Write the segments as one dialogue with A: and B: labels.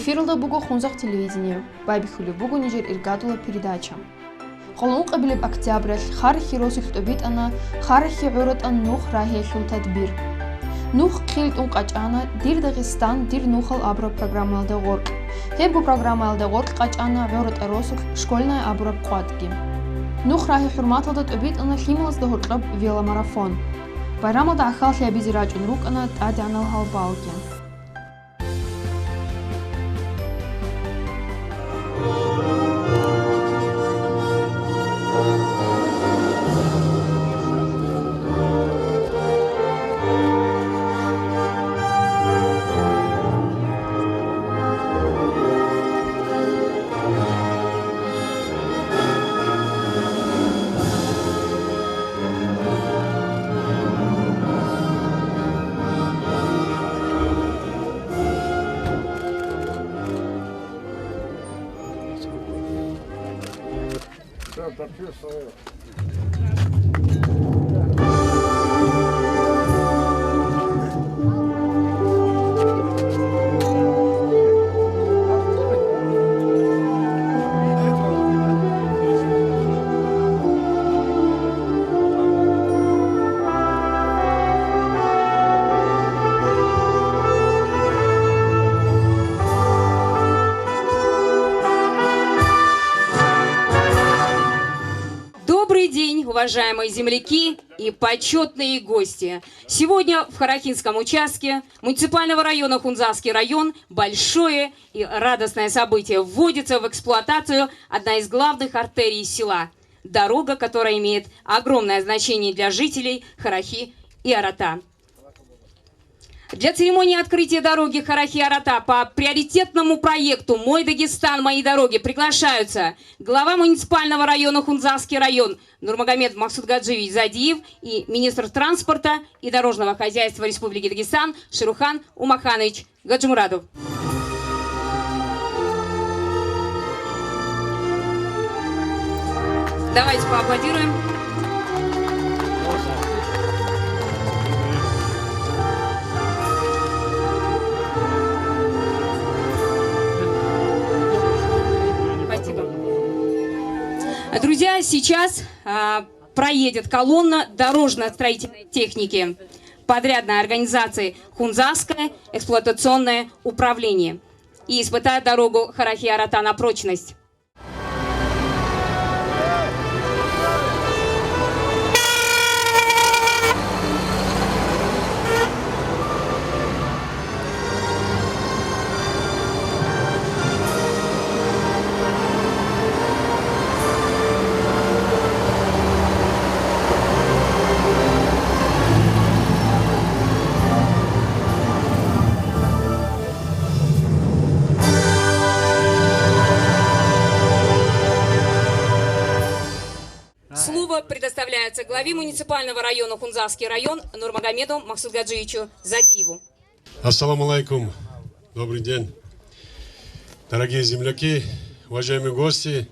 A: Эфирда бугу хунзах телевидение. Байбихули бугу нижер иргадула передача. Холун قبل октябрь خارخي روسك تبيت أنا خارخي عرض أن نوخ راهي شو تدبير. نوخ خيلت قاچانا دير داغستان دير نوخل أبرا программа الدغور. هبو программа الدغور قاچانا عرض أروسك شكولنا أبرا بقادقيم. نوخ راهي حرمات هذا تبيت أنا خيملز دهور قلب فيلا ماراثون. بايرامو دا خالتي أبيزي راجون روك أنا تعدي عنا الهالبالكين.
B: Уважаемые земляки и почетные гости! Сегодня в Харахинском участке муниципального района Хунзасский район большое и радостное событие. Вводится в эксплуатацию одна из главных артерий села. Дорога, которая имеет огромное значение для жителей Харахи и Арата. Для церемонии открытия дороги Харахи-Арата по приоритетному проекту «Мой Дагестан, мои дороги» приглашаются глава муниципального района Хунзасский район Нурмагомед Максудгаджиевич Задиев и министр транспорта и дорожного хозяйства Республики Дагестан Ширухан Умаханович Гаджимурадов. Давайте поаплодируем. Друзья, сейчас проедет колонна дорожно-строительной техники подрядной организации «Хунзасское эксплуатационное управление» и испытает дорогу Харахи-Арата на прочность. Слово предоставляется главе муниципального района Хунзасский район Нурмагомеду Максудгаджиевичу Задиеву.
C: Ассаламу алейкум. Добрый день. Дорогие земляки, уважаемые гости,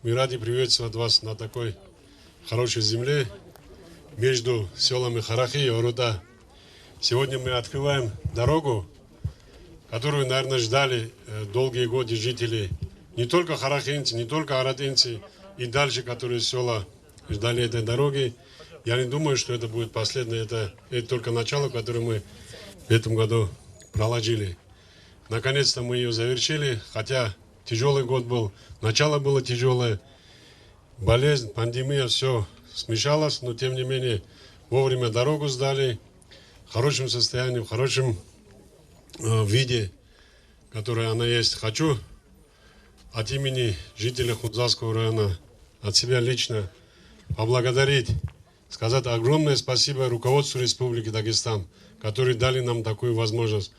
C: мы рады приветствовать вас на такой хорошей земле между селами Харахи и Оруда. Сегодня мы открываем дорогу, которую, наверное, ждали долгие годы жители, не только харахинцы, не только аратинцы, и дальше, которые села ждали этой дороги. Я не думаю, что это будет последнее. Это только начало, которое мы в этом году проложили. Наконец-то мы ее завершили, хотя тяжелый год был. Начало было тяжелое. Болезнь, пандемия, все смешалось, но тем не менее вовремя дорогу сдали в хорошем состоянии, в хорошем виде, которое она есть. Хочу от имени жителей Хунзасского района, от себя лично поблагодарить, сказать огромное спасибо руководству Республики Дагестан, которые дали нам такую возможность.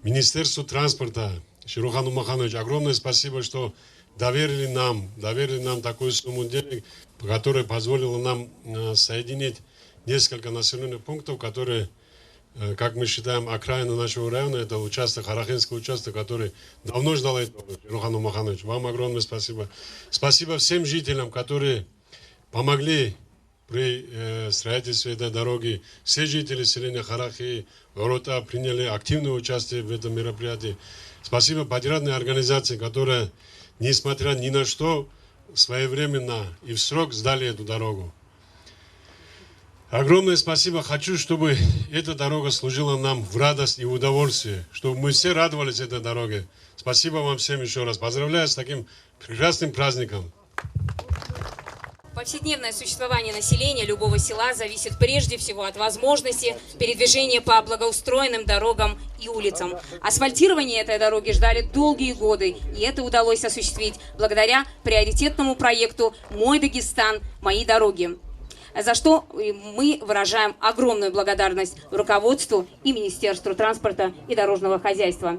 C: Министерству транспорта, Ширухану Махановичу, огромное спасибо, что доверили нам такую сумму денег, которая позволила нам соединить несколько населенных пунктов, которые, как мы считаем, окраина нашего района, это участок, Харахинский участок, который давно ждал этого. Ширухану Махановичу, вам огромное спасибо. Спасибо всем жителям, которые помогли при строительстве этой дороги. Все жители селения Харахи, Ворота приняли активное участие в этом мероприятии. Спасибо подрядной организации, которая, несмотря ни на что, своевременно и в срок сдали эту дорогу. Огромное спасибо. Хочу, чтобы эта дорога служила нам в радость и в удовольствие, чтобы мы все радовались этой дороге. Спасибо вам всем еще раз. Поздравляю с таким прекрасным праздником.
B: Повседневное существование населения любого села зависит прежде всего от возможности передвижения по благоустроенным дорогам и улицам. Асфальтирование этой дороги ждали долгие годы, и это удалось осуществить благодаря приоритетному проекту «Мой Дагестан. Мои дороги», за что мы выражаем огромную благодарность руководству и Министерству транспорта и дорожного хозяйства.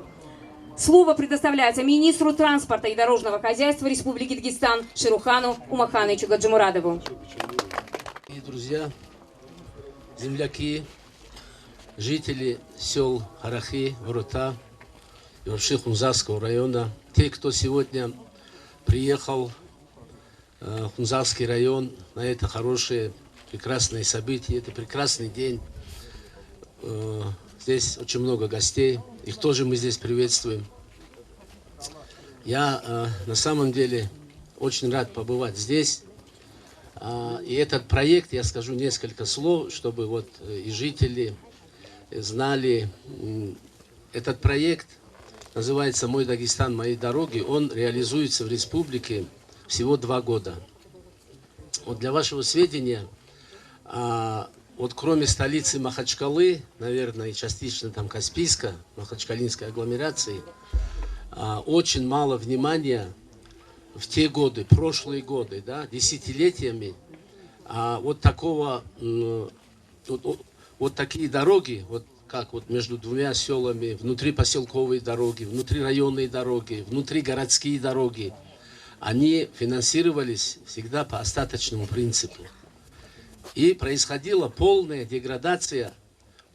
B: Слово предоставляется министру транспорта и дорожного хозяйства Республики Дагестан Шерухану Умахановичу Гаджимурадову.
D: И друзья, земляки, жители сел Харахи, Ворота и вообще Хунзарского района, те, кто сегодня приехал в Хунзарский район на это хорошее, прекрасное событие, это прекрасный день. Здесь очень много гостей, их тоже мы здесь приветствуем. Я на самом деле очень рад побывать здесь. И этот проект, я скажу несколько слов, чтобы вот и жители знали. Этот проект называется «Мой Дагестан. Мои дороги». Он реализуется в республике всего 2 года. Вот для вашего сведения, вот кроме столицы Махачкалы, наверное, и частично там Каспийска, Махачкалинской агломерации, очень мало внимания в те годы, прошлые годы, да, десятилетиями, вот такого, вот такие дороги, вот как вот между 2 селами, внутрипоселковые дороги, внутрирайонные дороги, внутригородские дороги, они финансировались всегда по остаточному принципу. И происходила полная деградация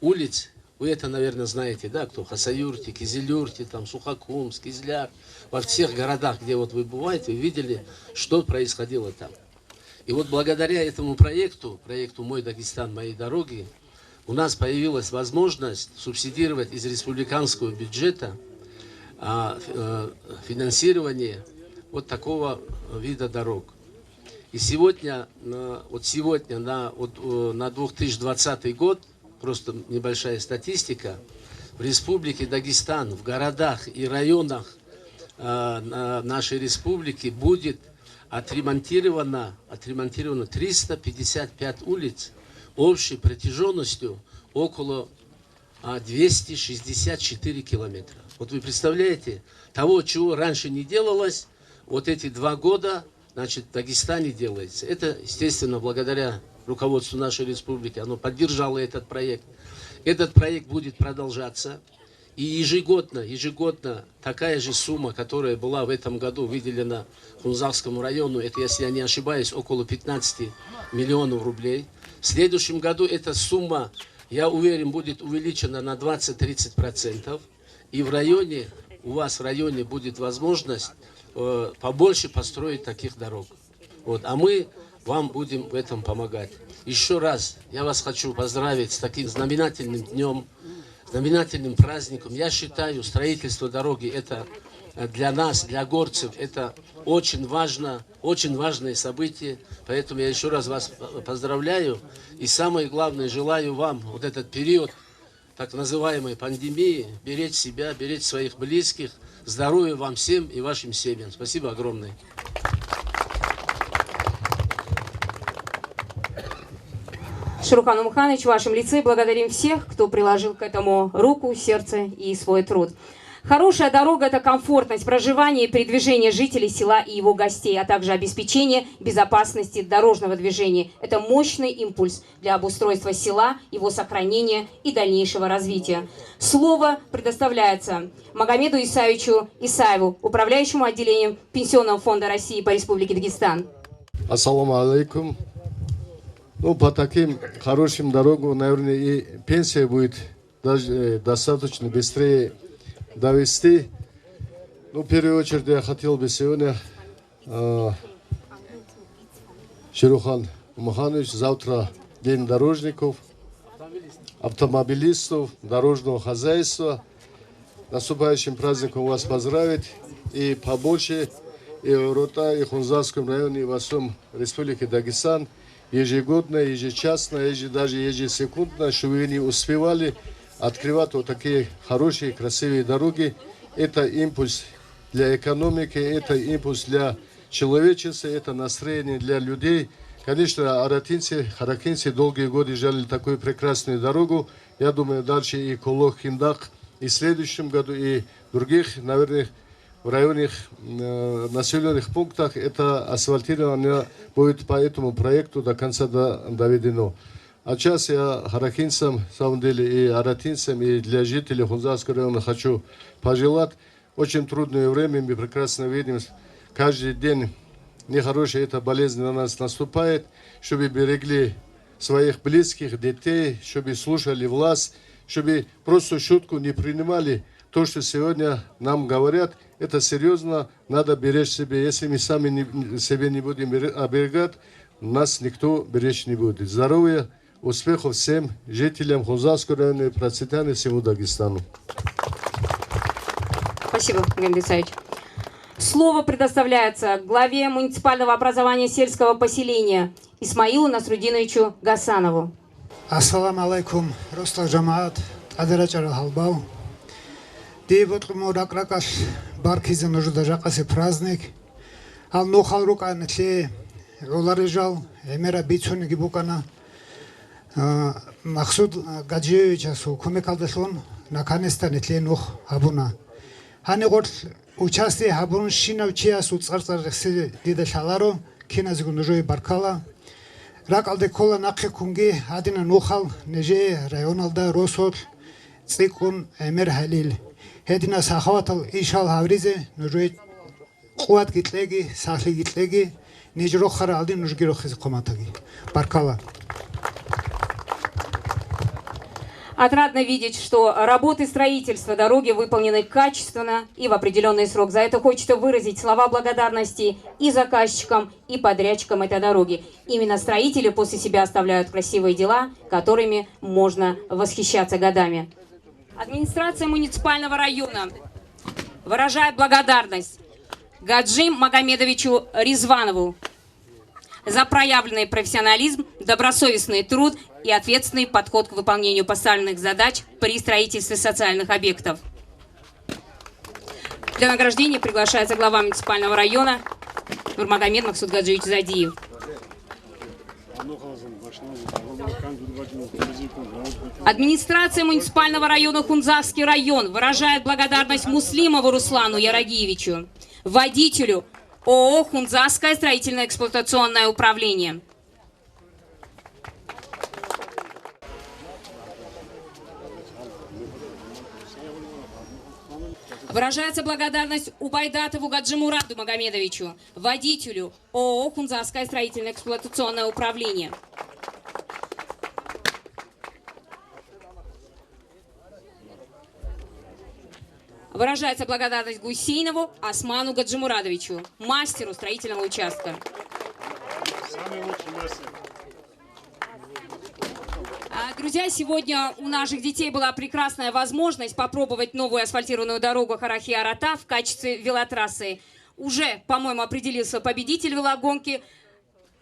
D: улиц. Вы это, наверное, знаете, да, кто? Хасавюрте, Кизилюрте, там, Сухокумск, Кизляр. Во всех городах, где вот вы бываете, вы видели, что происходило там. И вот благодаря этому проекту «Мой Дагестан. Мои дороги», у нас появилась возможность субсидировать из республиканского бюджета финансирование вот такого вида дорог. И сегодня, на 2020 год, просто небольшая статистика, в Республике Дагестан, в городах и районах нашей республики будет отремонтировано 355 улиц общей протяженностью около 264 километра. Вот вы представляете, того, чего раньше не делалось, вот эти 2 года, значит, в Дагестане делается. Это, естественно, благодаря руководству нашей республики. Оно поддержало этот проект. Этот проект будет продолжаться. И ежегодно такая же сумма, которая была в этом году выделена Хунзарскому району, это, если я не ошибаюсь, около 15 миллионов рублей. В следующем году эта сумма, я уверен, будет увеличена на 20-30%. И в районе, у вас в районе будет возможность побольше построить таких дорог. Вот. А мы вам будем в этом помогать. Еще раз я вас хочу поздравить с таким знаменательным днем, знаменательным праздником. Я считаю, строительство дороги это для нас, для горцев, это очень важное событие. Поэтому я еще раз вас поздравляю. И самое главное, желаю вам вот этот период так называемой пандемии беречь себя, беречь своих близких. Здоровья вам всем и вашим семьям. Спасибо огромное.
B: Шерухан Умаханович, в вашем лице благодарим всех, кто приложил к этому руку, сердце и свой труд. Хорошая дорога – это комфортность проживания и передвижения жителей села и его гостей, а также обеспечение безопасности дорожного движения. Это мощный импульс для обустройства села, его сохранения и дальнейшего развития. Слово предоставляется Магомеду Исаевичу Исаеву, управляющему отделением Пенсионного фонда России по Республике Дагестан.
E: Ассаламу алейкум. Ну, по таким хорошим дорогам, наверное, и пенсия будет даже достаточно быстрее довести. Ну, в первую очередь, я хотел бы сегодня Шерухан Муханович, завтра День дорожников, автомобилистов, дорожного хозяйства. Наступающим праздником вас поздравить и побольше и в Рота, и в Хунзарском районе, и во всем Республике Дагестан ежегодно, ежечасно, даже ежесекундно, чтобы вы не успевали открывать вот такие хорошие, красивые дороги. Это импульс для экономики, это импульс для человечества, это настроение для людей. Конечно, аратинцы, харакинцы долгие годы ждали такую прекрасную дорогу. Я думаю, дальше и Колох, Хиндак, и в следующем году, и в других, наверное, в районных населенных пунктах это асфальтирование будет по этому проекту до конца доведено. А сейчас я харакинцам, на самом деле, и аратинцам, и для жителей Хунзарского района хочу пожелать. Очень трудное время, мы прекрасно видим, каждый день нехорошая эта болезнь на нас наступает, чтобы берегли своих близких, детей, чтобы слушали власть, чтобы просто шутку не принимали. То, что сегодня нам говорят, это серьезно, надо беречь себе. Если мы сами себе не будем оберегать, нас никто беречь не будет. Здоровья, успехов всем жителям Хунзарского района и процветания всему Дагестану.
B: Спасибо, Геннадий Исаевич. Слово предоставляется главе муниципального образования сельского поселения Исмаилу Насрудиновичу Гасанову.
F: Ассаламу алейкум, Рустал Джамаат, Адырачара Халбау. Дебот Муракракаш, Баркиза нужда жакаси праздник. Ал нохал рука нетле, Оларыжал, Эмера Бицуни Гибукана, Махсуд Гаджиевичасу, Кумекалдаслон, Наканеста нетле нох Абуна. Хани гот участие Абун Шинавчиасу Царцархси Дида Шаларо, Киназгу Нужой Баркала. Ракалде кола нақи кунги адина нухал неже районалда Росот Цикун Эмер Халил. Хедина сахаватал ишал хавризе нужой қуат гитлеги, сахли гитлеги, нежрохара алдин нужгирохиз коматаги. Баркала.
B: Отрадно видеть, что работы строительства дороги выполнены качественно и в определенный срок. За это хочется выразить слова благодарности и заказчикам, и подрядчикам этой дороги. Именно строители после себя оставляют красивые дела, которыми можно восхищаться годами. Администрация муниципального района выражает благодарность Гаджи Магомедовичу Ризванову за проявленный профессионализм, добросовестный труд и ответственный подход к выполнению поставленных задач при строительстве социальных объектов. Для награждения приглашается глава муниципального района Нурмагомед Максудгаджиевич Задиев. Администрация муниципального района Хунзарский район выражает благодарность Муслимову Руслану Ярагиевичу, водителю ООО «Хунзарское строительно-эксплуатационное управление». Выражается благодарность Убайдатову Гаджимураду Магомедовичу, водителю ООО «Хунзарское строительно-эксплуатационное управление». Выражается благодарность Гусейнову Осману Гаджимурадовичу, мастеру строительного участка.
C: Самый лучший мастер.
B: Друзья, сегодня у наших детей была прекрасная возможность попробовать новую асфальтированную дорогу Харахи-Арата в качестве велотрассы. Уже, по-моему, определился победитель велогонки.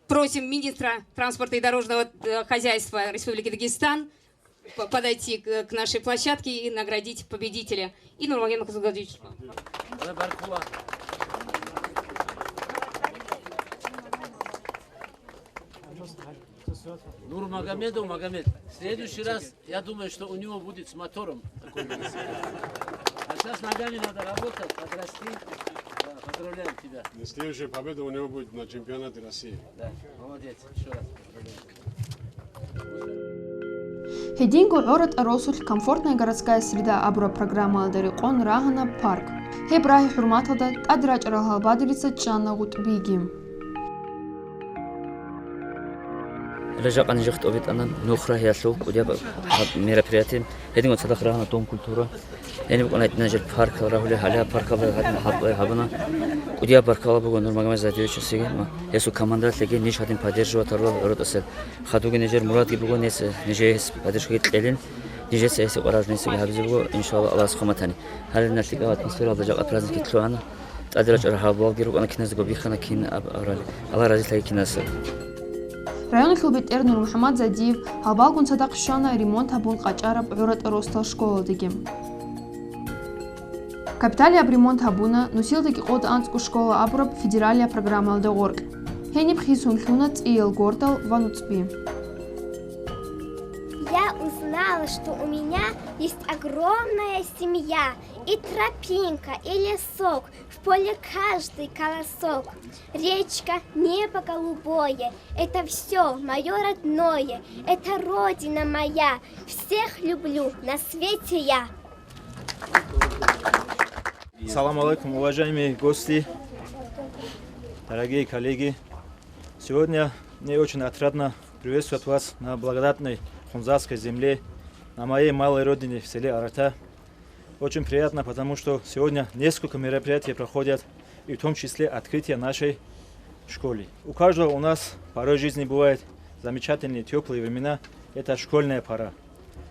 B: Просим министра транспорта и дорожного хозяйства Республики Дагестан подойти к нашей площадке и наградить победителя. И Нурмагомед Максудгаджиевич.
D: Нурмагомедов Магомед. В следующий раз, я думаю, что у него будет с мотором такой велосипед. А сейчас ногами надо работать, подрасти. Да, поздравляем тебя.
C: Следующая победа у него будет на чемпионате России.
D: Да, молодец. Еще раз поздравляем.
A: Хедингу город Аросуль комфортная городская среда абра программа Дарикон Рахана парк. Хебрахи Хурматада Адрач Рахалбадилица Чанна Гутбигим.
G: Лежак анижахт обитанан нухра ясу кудя мероприятие. Эдин от садахрана дом культура. Эни буквально нажер парк рахуле халя парка хабана. Кудя паркала бугон Нурмагомед Задиевич сиги. Ясу команда леге ниш хатин поддерживать ротасел. Хадуги нажер Мурат бугон нес нижес поддерживает элин. Нижес ясу разные сиги хабзи буго иншаллах Аллах схаматани. Халин натлика атмосфера дажак праздники тлуана. Адирач архабал гиру ана киназ го бихана кин абрали. Аллах разилай киназ.
A: Район Хилбетер Нур Мухаммад Задиев Халбалгун Садак Шана ремонт Хабун Качараб Урат Ростал школа дегим. Капиталия ремонт Хабуна носил таки от Анску школа Абраб федералия программа Алдегорг. Хени Пхисун Хюнац и Элгортал Вануцпи.
H: Я узнала, что у меня есть огромная семья, и тропинка, и лесок, в поле каждый колосок. Речка, небо голубое, это все мое родное, это родина моя, всех люблю, на свете я.
I: Салам алейкум, уважаемые гости, дорогие коллеги. Сегодня мне очень отрадно приветствовать вас на благодатной хунзасской земле, на моей малой родине в селе Арата. Очень приятно, потому что сегодня несколько мероприятий проходят, и в том числе открытие нашей школы. У каждого у нас порой в жизни бывают замечательные теплые времена. Это школьная пора.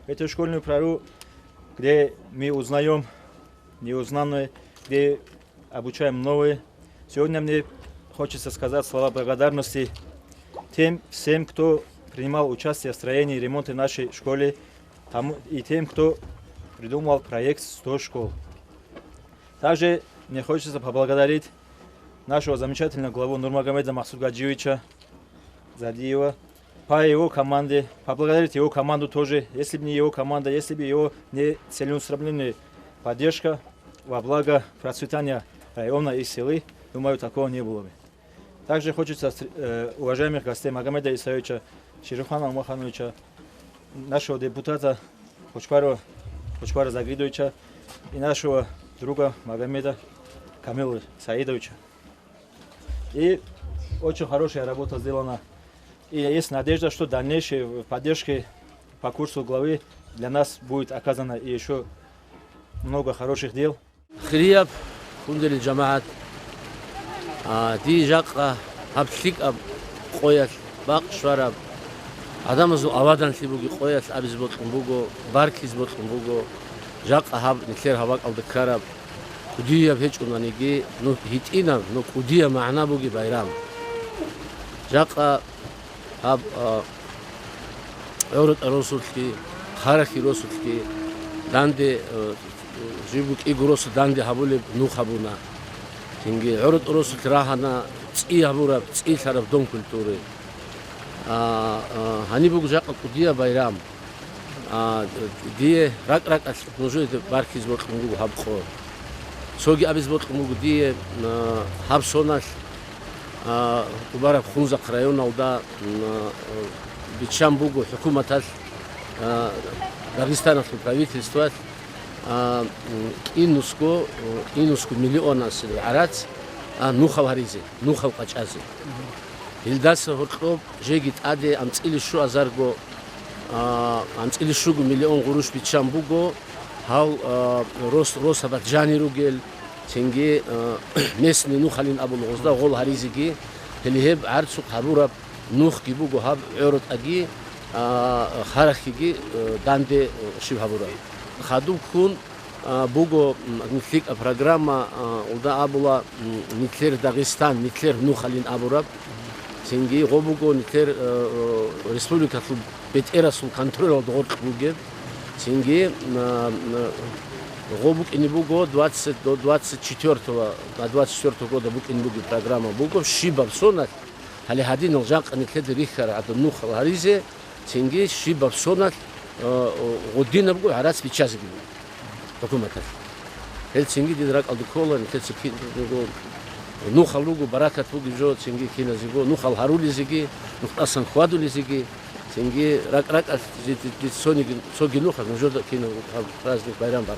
I: Эту школьную пору, где мы узнаем неузнанное, где обучаем новое. Сегодня мне хочется сказать слова благодарности тем всем, кто принимал участие в строении и ремонте нашей школы, и тем, кто придумал проект 100 школ. Также мне хочется поблагодарить нашего замечательного главу Нурмагомеда Махсудгаджиевича Задиева по его команде, поблагодарить его команду тоже. Если бы не его команда, если бы его не целеустремленная поддержка во благо процветания района и селы, думаю, такого не было бы. Также хочется уважаемых гостей Магомеда Исаевича, Ширухана Умахановича, нашего депутата Кучпара Загидовича и нашего друга Магомеда Камила Саидовича. И очень хорошая работа сделана. И есть надежда, что дальнейшая поддержка по курсу главы для нас будет оказана и еще много хороших дел.
D: خريب كندل الجماعات دي جاقة هبسيك أب قويس باق شوارب آدم زو آوادن سی بوگی قویس آبیز بودن بوگو بارکیز بودن بوگو جاقة هب نکلر هواق آل دکارب کودیه بهچ کنانیگی نو هیچ اینم نو کودیه معنا بوگی بایرام جاقة هب اورد رسولکی خارخی رسولکی دانده جيبوك إيجروس داندي هبولي نو خبونا تيجي عرض أروس كراهنا تسقي هبورا تسقي ثرف دون كولتوري هني بوك جاك قدية بايرام دي راك نوجود باركيز بوك مغو هبخور سوغي أبيز بوك مغو دي هبسوناش كبارة خونزا قرايونا ودا بيتشام بوغو حكومة داغستان في правительство инуску миллионас арат нухав харизе нухав қачазе илдас хурқоб жегит аде амцилишу азарго амцилишугу миллион гуруш бичамбуго хал рос абат жаниругел тенге месни нухалин абул гозда гол харизеги хелихеб арцук хабураб нух гибуго хаб урот аги харахиги данде шив хабураб Хаду кун буго никлик программа улда абула никлер Дагестан никлер нухалин абураб сенги гобуго никлер республика бетерасул контроль дор буге сенги гобук инибуго 20 до 24 года бук инибуго программа буго шибабсона хали хадин жак никлер рихар ад нухал харизе сенги шибабсона година бу харас бичаз бу документар хелсинги дидрак алдукола нтецки ну халугу баракат бу гижо синги кина зиго ну хал харули зиги ну асан хвадули зиги синги рак сони ну хал жо кина праздник байрам бар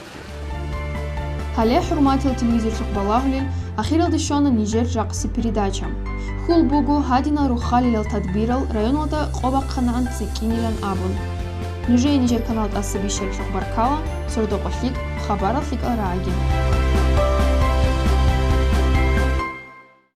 A: Хале хурматил телевизор шахбалахлил, ахирал дешона Нижер жакси передача. Хул бугу хадина рухалил тадбирал районлда қобақ қанан цикинилан абун. Нижер канал асабишер шахбаркала, сордоқошлик, хабараллик араги.